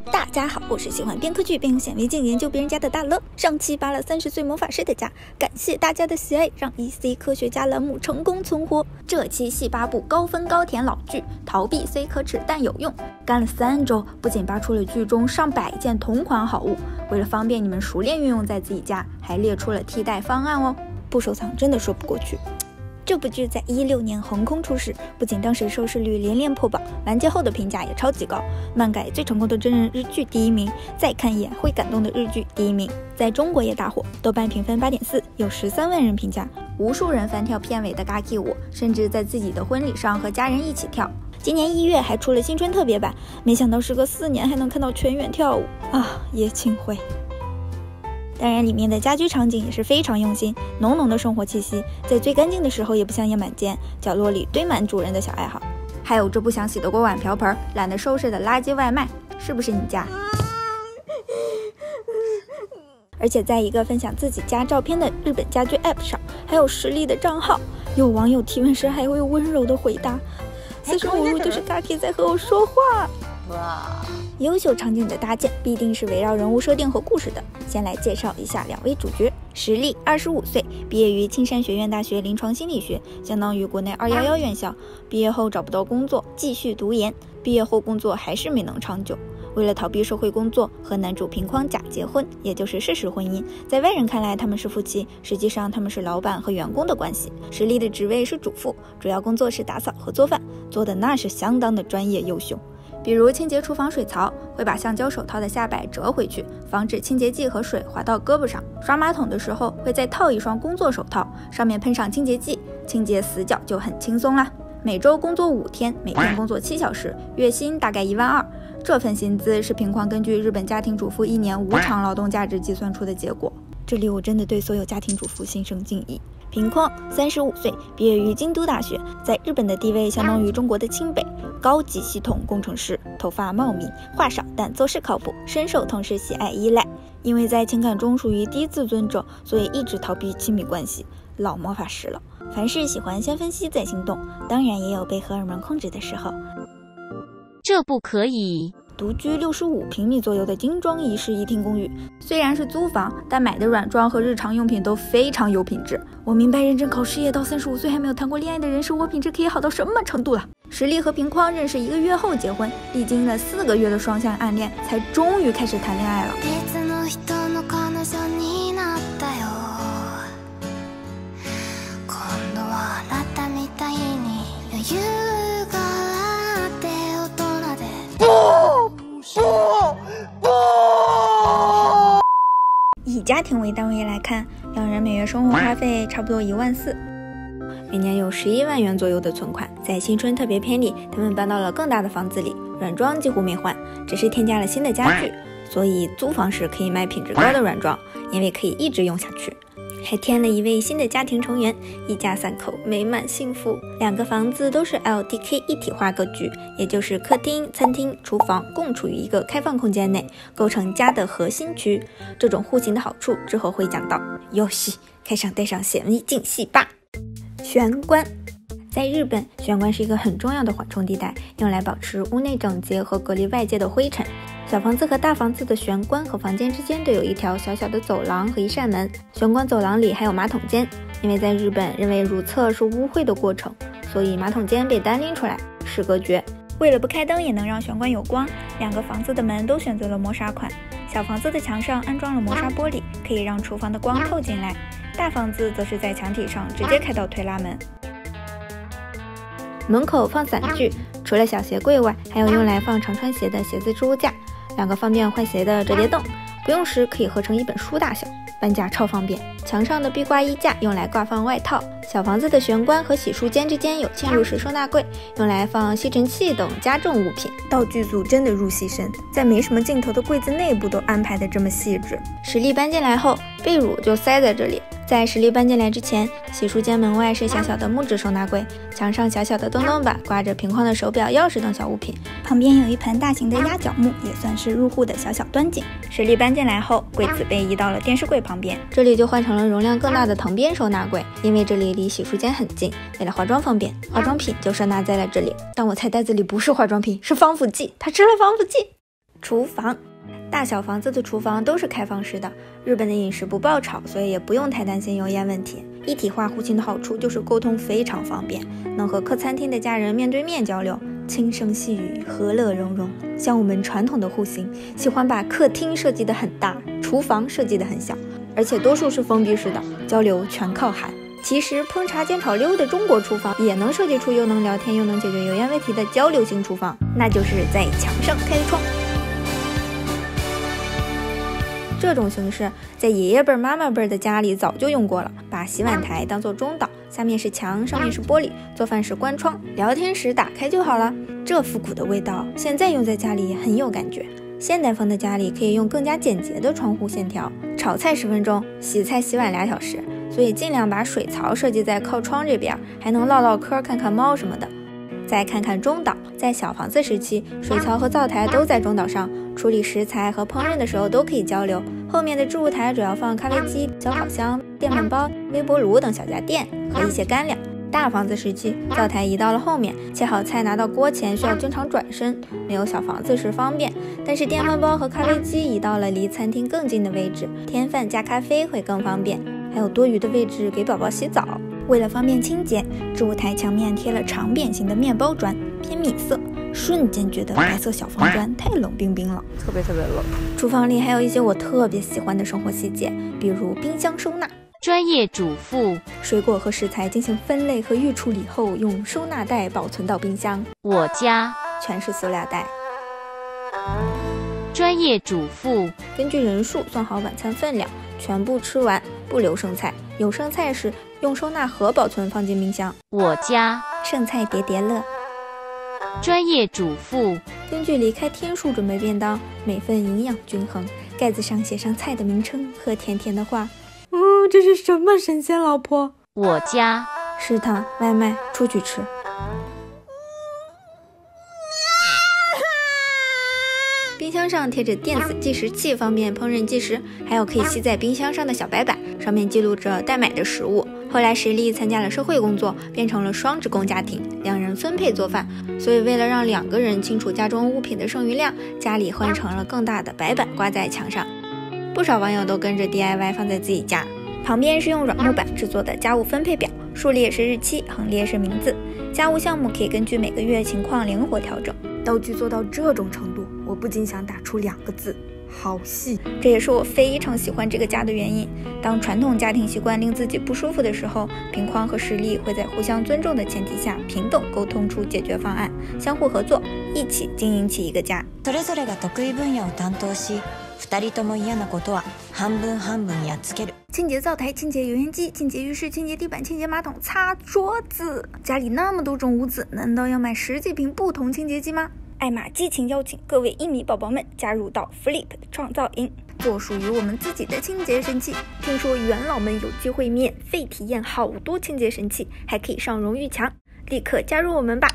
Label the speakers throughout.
Speaker 1: 大家好，我是喜欢编科剧边用显微镜研究别人家的大乐。上期扒了30岁魔法师的家，感谢大家的喜爱，让 EC 科学家栏目成功存活。这期细扒部高分高甜老剧，逃避虽可耻但有用。干了3周，不仅扒出了剧中上百件同款好物，为了方便你们熟练运用在自己家，还列出了替代方案哦。不收藏真的说不过去。这部剧在16年横空出世，不仅当时收视率连连破榜，完结后的评价也超级高，漫改最成功的真人日剧第1名，再看一眼会感动的日剧第1名，在中国也大火，豆瓣评分8.4，有13万人评价，无数人翻跳片尾的 Gaki 舞，甚至在自己的婚礼上和家人一起跳。今年1月还出了新春特别版，没想到时隔4年还能看到全员跳舞啊，叶庆辉。当然里面的家居场景也是非常用心，浓浓的生活气息，在最干净的时候也不香烟满间，角落里堆满主人的小爱好，还有这不想洗的锅碗瓢盆，懒得收拾的垃圾外卖，是不是你家？而且在一个分享自己家照片的日本家居 app 上，还有实力的账号，有网友提问时还会有温柔的回答，45路就是 Gaki 在和我说话。哇，优秀场景的搭建必定是围绕人物设定和故事的。先来介绍一下2位主角。实力25岁，毕业于青山学院大学临床心理学，相当于国内211院校。毕业后找不到工作，继续读研，毕业后工作还是没能长久。为了逃避社会工作，和男主平匡假结婚，也就是事实婚姻。在外人看来他们是夫妻，实际上他们是老板和员工的关系。实力的职位是主妇，主要工作是打扫和做饭，做的那是相当的专业优秀。比如清洁厨房水槽，会把橡胶手套的下摆折回去，防止清洁剂和水滑到胳膊上。刷马桶的时候会再套一双工作手套，上面喷上清洁剂，清洁死角就很轻松啦。每周工作5天，每天工作7小时，月薪大概1万2。这份薪资是平匡根据日本家庭主妇1年无偿劳动价值计算出的结果。这里我真的对所有家庭主妇心生敬意。平匡35岁，毕业于京都大学，在日本的地位相当于中国的清北，高级系统工程师，头发茂密，话少但做事靠谱，深受同事喜爱依赖。因为在情感中属于低自尊者，所以一直逃避亲密关系，老魔法师了。凡事喜欢先分析再行动，当然也有被荷尔蒙控制的时候。
Speaker 2: 这不可以。
Speaker 1: 独居65平米左右的精装一室1厅公寓，虽然是租房，但买的软装和日常用品都非常有品质。我明白认真考事业到35岁还没有谈过恋爱的人，生活品质可以好到什么程度了。实力和平匡认识1个月后结婚，历经了4个月的双向暗恋，才终于开始谈恋爱了。以家庭为单位来看，2人每月生活花费差不多1万4，每年有11万元左右的存款。在新春特别篇里，他们搬到了更大的房子里，软装几乎没换，只是添加了新的家具，所以租房时可以买品质高的软装，因为可以一直用下去。还添了1位新的家庭成员，一家3口美满幸福。2个房子都是 LDK 一体化格局，也就是客厅、餐厅、厨房共处于一个开放空间内，构成家的核心区。这种户型的好处之后会讲到。哟西，开上戴上显微镜细扒。玄关。在日本，玄关是一个很重要的缓冲地带，用来保持屋内整洁和隔离外界的灰尘。小房子和大房子的玄关和房间之间都有一条小小的走廊和一扇门，玄关走廊里还有马桶间。因为在日本认为如厕是污秽的过程，所以马桶间被单拎出来，是隔绝。为了不开灯也能让玄关有光，2个房子的门都选择了磨砂款。小房子的墙上安装了磨砂玻璃，可以让厨房的光透进来。大房子则是在墙体上直接开到推拉门。门口放伞具，除了小鞋柜外，还有用来放常穿鞋的鞋子置物架，2个方便换鞋的折叠凳，不用时可以合成一本书大小，搬家超方便。墙上的壁挂衣架用来挂放外套。小房子的玄关和洗漱间之间有嵌入式收纳柜，用来放吸尘器等家政物品。道具组真的入戏深，在没什么镜头的柜子内部都安排的这么细致。实力搬进来后，被褥就塞在这里，在实力搬进来之前，洗漱间门外是小小的木质收纳柜，墙上小小的灯灯板挂着屏框的手表、钥匙等小物品，旁边有一盆大型的鸭脚木，也算是入户的小小端景。实力搬进来后，柜子被移到了电视柜旁边，这里就换成了容量更大的藤编收纳柜，因为这里离洗漱间很近，为了化妆方便，化妆品就收纳在了这里。但我猜袋子里不是化妆品，是防腐剂，他吃了防腐剂。厨房，大小房子的厨房都是开放式的，日本的饮食不爆炒，所以也不用太担心油烟问题。一体化户型的好处就是沟通非常方便，能和客餐厅的家人面对面交流，轻声细语，和乐融融。像我们传统的户型，喜欢把客厅设计得很大，厨房设计得很小，而且多数是封闭式的，交流全靠喊。其实烹茶煎炒溜的中国厨房也能设计出又能聊天又能解决油烟问题的交流型厨房，那就是在墙上开窗。这种形式在爷爷辈、妈妈辈的家里早就用过了，把洗碗台当做中岛，下面是墙，上面是玻璃，做饭时关窗，聊天时打开就好了。这复古的味道，现在用在家里也很有感觉。现代风的家里可以用更加简洁的窗户线条，炒菜10分钟，洗菜洗碗2小时，所以尽量把水槽设计在靠窗这边，还能唠唠嗑、看看猫什么的。再看看中岛，在小房子时期，水槽和灶台都在中岛上，处理食材和烹饪的时候都可以交流。后面的置物台主要放咖啡机、小烤箱、电饭煲、微波炉等小家电和一些干粮。大房子时期，灶台移到了后面，切好菜拿到锅前需要经常转身，没有小房子时方便。但是电饭煲和咖啡机移到了离餐厅更近的位置，添饭加咖啡会更方便，还有多余的位置给宝宝洗澡。为了方便清洁，置物台墙面贴了长扁形的面包砖，偏米色，瞬间觉得白色小方砖太冷冰冰了，特别冷。厨房里还有一些我特别喜欢的生活细节，比如冰箱收纳。
Speaker 2: 专业主妇，
Speaker 1: 水果和食材进行分类和预处理后，用收纳袋保存到冰箱。
Speaker 2: 我家
Speaker 1: 全是塑料袋。
Speaker 2: 专业主妇，
Speaker 1: 根据人数算好晚餐分量，全部吃完，不留剩菜。有剩菜时，用收纳盒保存放进冰箱。
Speaker 2: 我家
Speaker 1: 剩菜叠叠乐。
Speaker 2: 专业主妇，
Speaker 1: 根据离开天数准备便当，每份营养均衡，盖子上写上菜的名称和甜甜的话。这是什么神仙老婆？
Speaker 2: 我家
Speaker 1: 食堂外卖出去吃。冰箱上贴着电子计时器，方便烹饪计时，还有可以吸在冰箱上的小白板，上面记录着待买的食物。后来实力参加了社会工作，变成了双职工家庭，2人分配做饭，所以为了让2个人清楚家中物品的剩余量，家里换成了更大的白板挂在墙上。不少网友都跟着 DIY 放在自己家。旁边是用软木板制作的家务分配表，竖列是日期，横列是名字。家务项目可以根据每个月情况灵活调整。道具做到这种程度，我不禁想打出2个字：好细。这也是我非常喜欢这个家的原因。当传统家庭习惯令自己不舒服的时候，平匡和实力会在互相尊重的前提下，平等沟通出解决方案，相互合作，一起经营起一个家。
Speaker 3: それぞれが得意分野を担当し、2人とも嫌なことは半分半分やっつける。
Speaker 1: 清洁灶台，清洁油烟机，清洁浴室，清洁地板，清洁马桶，擦桌子。家里那么多种污渍，难道要买10几瓶不同清洁剂吗？爱玛激情邀请各位1米宝宝们加入到 Flip 的创造营，做属于我们自己的清洁神器。听说元老们有机会免费体验好多清洁神器，还可以上荣誉墙，立刻加入我们吧！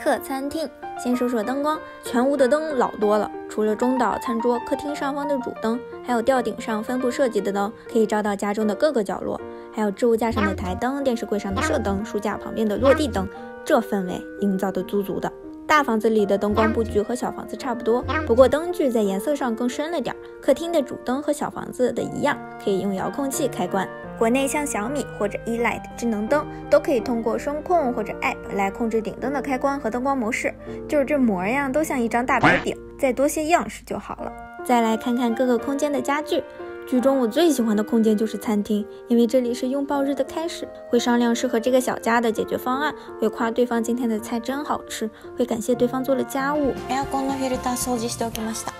Speaker 1: 客餐厅，先说说灯光，全屋的灯老多了，除了中岛、餐桌、客厅上方的主灯，还有吊顶上分布设计的灯，可以照到家中的各个角落，还有置物架上的台灯、电视柜上的射灯、书架旁边的落地灯，这氛围营造的足足的。大房子里的灯光布局和小房子差不多，不过灯具在颜色上更深了点。客厅的主灯和小房子的一样，可以用遥控器开关。国内像小米或者 E-Light 智能灯都可以通过声控或者 App 来控制顶灯的开关和灯光模式，就是这模样都像一张大白饼，再多些样式就好了。再来看看各个空间的家具。剧中我最喜欢的空间就是餐厅，因为这里是拥抱日的开始，会商量适合这个小家的解决方案，会夸对方今天的菜真好吃，会感谢对方做了家务。
Speaker 3: エアコンのフィルター掃除しておきました。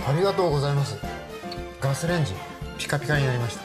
Speaker 4: ありがとうございます。ガスレンジピカピカになりました。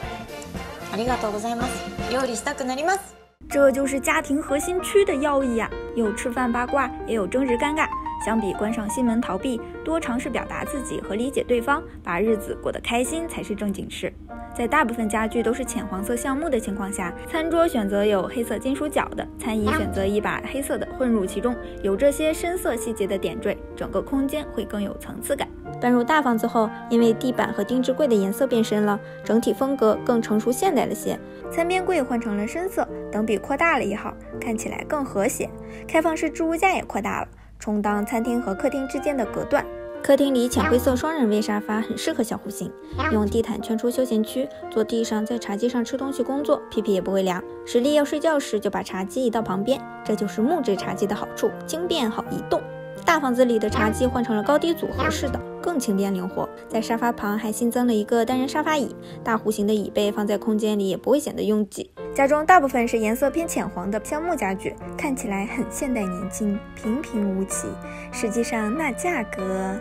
Speaker 3: ありがとうございます。料理したくなります。
Speaker 1: 这就是家庭核心区的要义啊，有吃饭八卦，也有争执尴尬。相比关上心门逃避，多尝试表达自己和理解对方，把日子过得开心才是正经事。在大部分家具都是浅黄色橡木的情况下，餐桌选择有黑色金属角的，餐椅选择一把黑色的混入其中，有这些深色细节的点缀，整个空间会更有层次感。搬入大房子后，因为地板和定制柜的颜色变深了，整体风格更成熟现代了些。餐边柜换成了深色，等比扩大了1号，看起来更和谐。开放式置物架也扩大了，充当餐厅和客厅之间的隔断。客厅里浅灰色双人位沙发很适合小户型，用地毯圈出休闲区，坐地上在茶几上吃东西工作，屁屁也不会凉。实力要睡觉时就把茶几移到旁边，这就是木质茶几的好处，轻便好移动。大房子里的茶几换成了高低组合式的，更轻便灵活。在沙发旁还新增了一个单人沙发椅，大户型的椅背放在空间里也不会显得拥挤。家中大部分是颜色偏浅黄的橡木家具，看起来很现代年轻，平平无奇。实际上那价格，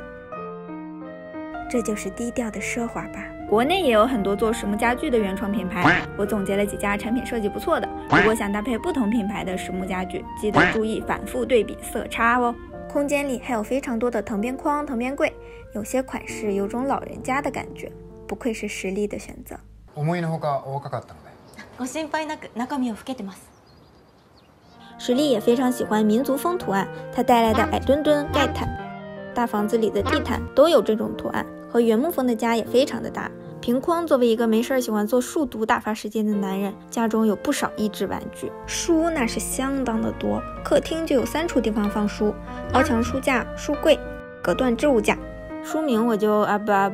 Speaker 1: 这就是低调的奢华吧。国内也有很多做实木家具的原创品牌，我总结了几家产品设计不错的。如果想搭配不同品牌的实木家具，记得注意反复对比色差哦。空间里还有非常多的藤边框、藤边柜，有些款式有种老人家的感觉，不愧是实力的选择。
Speaker 4: 思いのほかお若かったので。
Speaker 3: ご心配なく中身を老けてます。
Speaker 1: 实力也非常喜欢民族风图案，它带来的矮墩墩盖毯，大房子里的地毯都有这种图案，和原木风的家也非常的搭。平匡作为一个没事喜欢做数独打发时间的男人，家中有不少益智玩具，书那是相当的多，客厅就有3处地方放书，高墙书架、书柜、隔断置物架。书名我就阿巴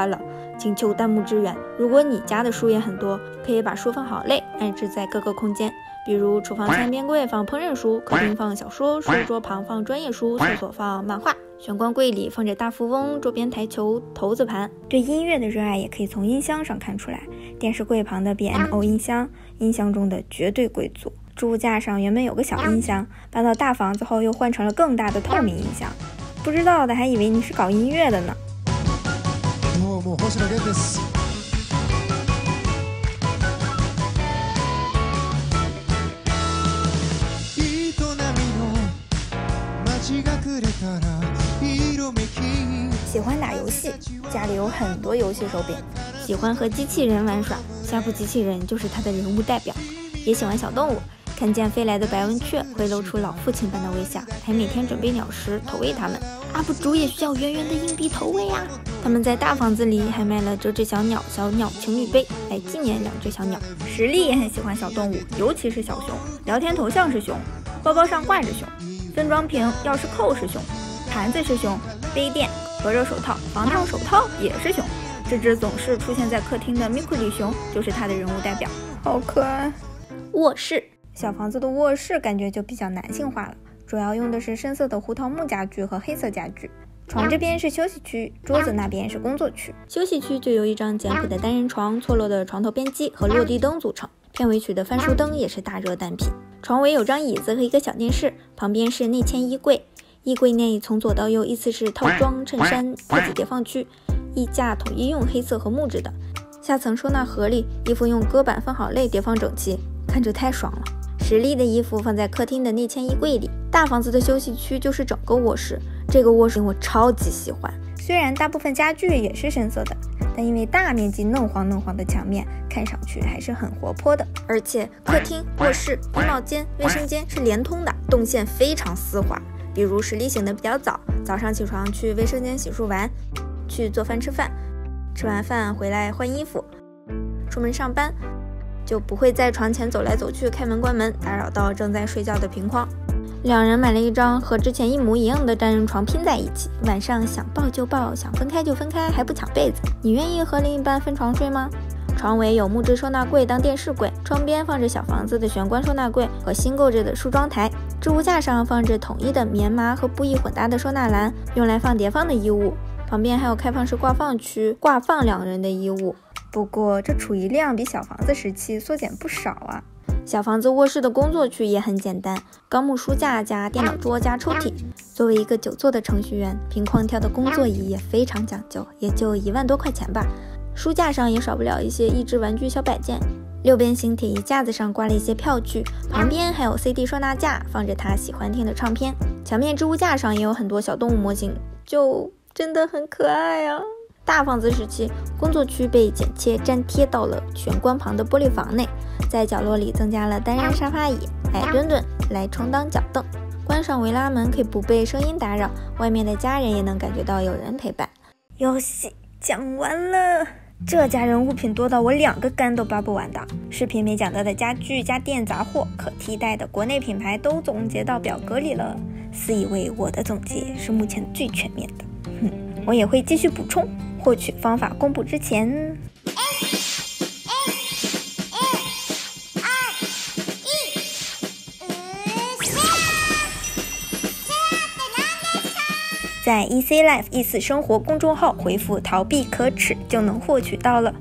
Speaker 1: 了，请求弹幕支援。如果你家的书也很多，可以把书分好类，安置在各个空间，比如厨房餐边柜放烹饪书，客厅放小说，书桌旁放专业书，厕所放漫画，玄关柜里放着大富翁、桌边台球、投子盘。对音乐的热爱也可以从音箱上看出来，电视柜旁的 BMO 音箱，音箱中的绝对贵族。置物架上原本有个小音箱，搬到大房子后又换成了更大的透明音箱，不知道的还以为你是搞音乐的呢。
Speaker 4: もう星野源です。喜欢打游戏，家里有很多游戏手柄。喜欢和机器人玩耍，下部机器人就是他的人物代表。也喜欢小动物，看见飞来的白文雀会露出老父亲般的微笑，还每天准备鸟食投喂它们。UP主也需要圆圆的硬币投喂啊！他们在大房子里还卖了折纸小鸟情侣杯来纪念2只小鸟。实力也很喜欢小动物，尤其是小熊，聊天头像是熊，包包上挂着熊，分装瓶钥匙扣是熊，盘子是熊，杯垫、隔热手套、防烫手套也是熊。这只总是出现在客厅的米库里熊就是它的人物代表，好可爱。卧室，小房子的卧室感觉就比较男性化了，主要用的是深色的胡桃木家具和黑色家具。床这边是休息区，桌子那边是工作区。休息区就由一张简朴的单人床、错落的床头边机和落地灯组成，片尾曲的翻书灯也是大热单品。床尾有张椅子和一个小电视，旁边是内嵌衣柜，衣柜内从左到右依次是套装、衬衫、裤子叠放区，衣架统一用黑色和木质的，下层收纳盒里衣服用搁板分好类叠放整齐，看着太爽了。实力的衣服放在客厅的内嵌衣柜里。大房子的休息区就是整个卧室，这个卧室我超级喜欢。虽然大部分家具也是深色的，但因为大面积嫩黄的墙面，看上去还是很活泼的。而且客厅、卧室、衣帽间、卫生间是连通的，动线非常丝滑。比如实力醒得比较早，早上起床去卫生间洗漱完，去做饭吃饭，吃完饭回来换衣服，出门上班，就不会在床前走来走去开门关门，打扰到正在睡觉的平匡。2人买了一张和之前一模一样的单人床拼在一起，晚上想抱就抱，想分开就分开，还不抢被子。你愿意和另一半分床睡吗？床尾有木质收纳柜当电视柜，窗边放着小房子的玄关收纳柜和新购置的梳妆台，置物架上放着统一的棉麻和布艺混搭的收纳篮，用来放叠放的衣物，旁边还有开放式挂放区，挂放2人的衣物。不过这储衣量比小房子时期缩减不少啊。小房子卧室的工作区也很简单，钢木书架加电脑桌加抽屉。作为一个久坐的程序员，平框挑的工作椅也非常讲究，也就1万多块钱吧。书架上也少不了一些益智玩具小摆件，6边形铁艺架子上挂了一些票据，旁边还有 CD 收纳架，放着他喜欢听的唱片。墙面置物架上也有很多小动物模型，就真的很可爱啊。大房子时期，工作区被剪切粘贴到了玄关旁的玻璃房内，在角落里增加了单人沙发椅、矮墩墩来充当脚凳。关上围拉门可以不被声音打扰，外面的家人也能感觉到有人陪伴。游戏讲完了，这家人物品多到我2个肝都扒不完的。视频没讲到的家具、家电杂货、可替代的国内品牌都总结到表格里了，自以为我的总结是目前最全面的。我也会继续补充，获取方法公布之前。在 EC Life 意思生活公众号回复逃避可耻就能获取到了。